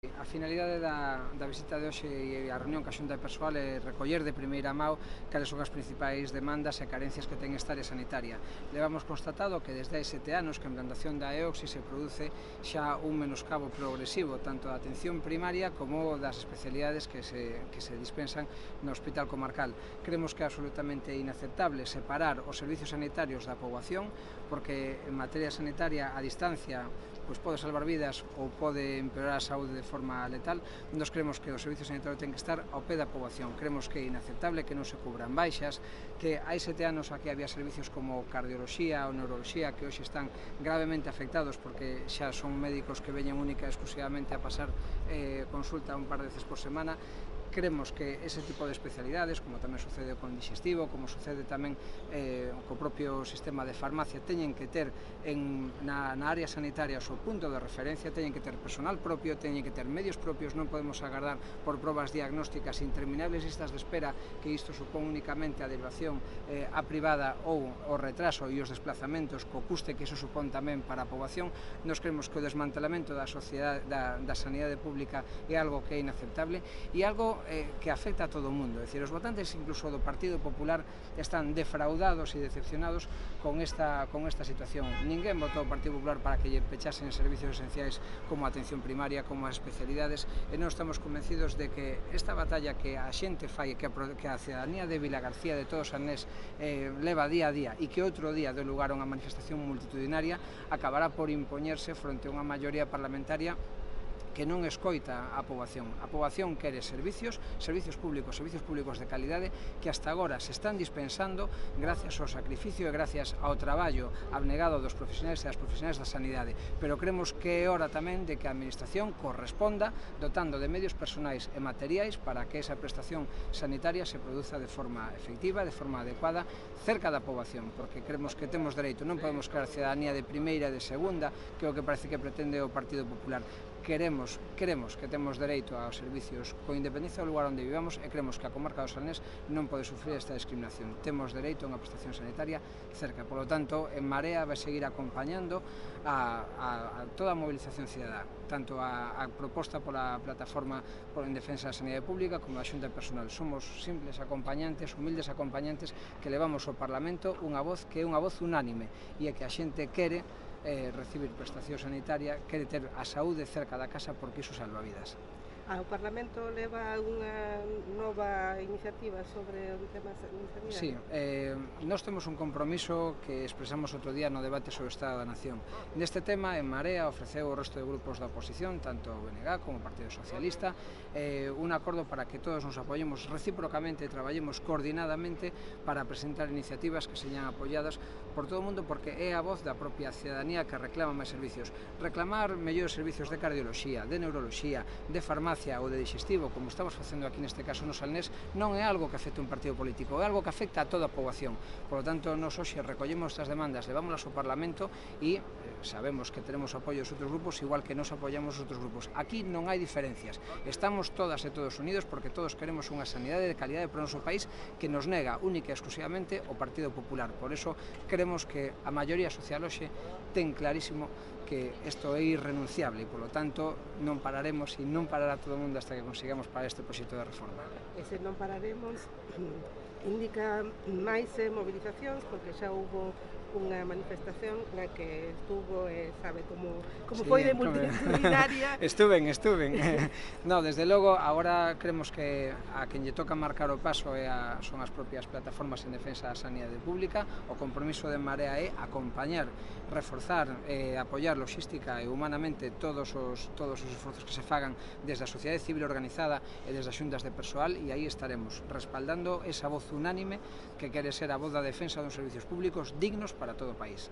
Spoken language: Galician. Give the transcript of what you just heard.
A finalidade da visita de hoxe e a reunión ca Xunta de Persoal é recoller de primeira mão cales son as principais demandas e carencias que ten esta área sanitaria. Levamos constatado que desde hai 7 anos que a implantación da EOXI se produce xa un menoscabo progresivo tanto da atención primaria como das especialidades que se dispensan no Hospital Comarcal. Creemos que é absolutamente inaceptable separar os servicios sanitarios da poboación porque en materia sanitaria a distancia pode salvar vidas ou pode empeorar a saúde de forma letal. Nos creemos que o servicio sanitario ten que estar ao pé da poboación. Creemos que é inaceptable que non se cubran baixas, que hai 7 anos aquí había servicios como cardioloxía ou neuroloxía que hoxe están gravemente afectados porque xa son médicos que veñen única e exclusivamente a pasar consulta un par de veces por semana. Creemos que ese tipo de especialidades, como tamén sucede con digestivo, como sucede tamén co propio sistema de farmacia, teñen que ter na área sanitaria o seu punto de referencia, teñen que ter personal propio, teñen que ter medios propios, non podemos agardar por probas diagnósticas interminables listas de espera, que isto supón únicamente a derivación a privada ou o retraso e os desplazamentos co custe que iso supón tamén para a poboación. Nos creemos que o desmantelamento da sanidade pública é algo que é inaceptable e algo que afecta a todo o mundo. É dicir, os votantes incluso do Partido Popular están defraudados e decepcionados con esta situación. Ninguén votou o Partido Popular para que lle pechasen servicios esenciais como a atención primaria, como as especialidades, e non estamos convencidos de que esta batalla que a xente fai, que a cidadanía de Vilagarcía, de todos Sanés, leva día a día e que outro día deu lugar a unha manifestación multitudinaria, acabará por impoñerse fronte a unha maioría parlamentaria que non escoita a poboación. A poboación quere servicios públicos de calidade que hasta agora se están dispensando gracias ao sacrificio e gracias ao traballo abnegado dos profesionais e das profesionais da sanidade. Pero creemos que é hora tamén de que a Administración corresponda dotando de medios personais e materiais para que esa prestación sanitaria se produza de forma efectiva, de forma adecuada, cerca da poboación, porque creemos que temos dereito, non podemos crear cidadanía de primeira e de segunda, que é o que parece que pretende o Partido Popular. Queremos que temos dereito aos servicios con independencia do lugar onde vivamos e creemos que a comarca do Salnés non pode sufrir esta discriminación. Temos dereito a unha prestación sanitaria cerca. Por lo tanto, En Marea vai seguir acompañando a toda a movilización cidadá, tanto a proposta pola plataforma en defensa da sanidade pública como a Xunta de Personal. Somos simples acompañantes, humildes acompañantes que levamos ao Parlamento unha voz que é unha voz unánime e é que a xente quere recibir prestación sanitaria, quere ter a saúde cerca da casa porque iso salva vidas. O Parlamento leva unha nova iniciativa sobre o tema sanitario? Sí, nós temos un compromiso que expresamos outro día no debate sobre o Estado da Nación. Neste tema, En Marea ofreceu ao resto de grupos da oposición, tanto o BNG como o Partido Socialista, un acordo para que todos nos apoyemos recíprocamente e traballemos coordinadamente para presentar iniciativas que señan apoiadas por todo o mundo porque é a voz da propia cidadanía que reclama máis servicios. Reclamar mellores servicios de cardioloxía, de neuroloxía, de farmacia ou de digestivo, como estamos facendo aquí neste caso no Salnés, non é algo que afecte un partido político, é algo que afecta a toda a poboación. Por lo tanto, nos hoxe recollemos estas demandas, levámolas ao Parlamento e sabemos que teremos apoio dos outros grupos, igual que nos apoiamos os outros grupos. Aquí non hai diferencias. Estamos todas e todos unidos porque todos queremos unha sanidade de calidade para o noso país que nos nega única e exclusivamente o Partido Popular. Por eso, creemos que a maioría social hoxe ten clarísimo que isto é irrenunciable e, polo tanto, non pararemos e non parará todo o mundo hasta que consigamos para este proxecto de reforma. Ese non pararemos indica máis movilizacións porque xa houve unha manifestación na que estuvo, sabe como foi de multitudinaria. Estuven. No, desde logo, agora creemos que a quen lle toca marcar o paso son as propias plataformas en defensa da sanidade pública. O compromiso de En Marea é acompañar, reforzar e apoiar logística e humanamente todos os esforzos que se fagan desde a sociedade civil organizada e desde as xuntas de persoal e aí estaremos respaldando esa voz unánime que quere ser a voz da defensa dos servicios públicos dignos para todo o país.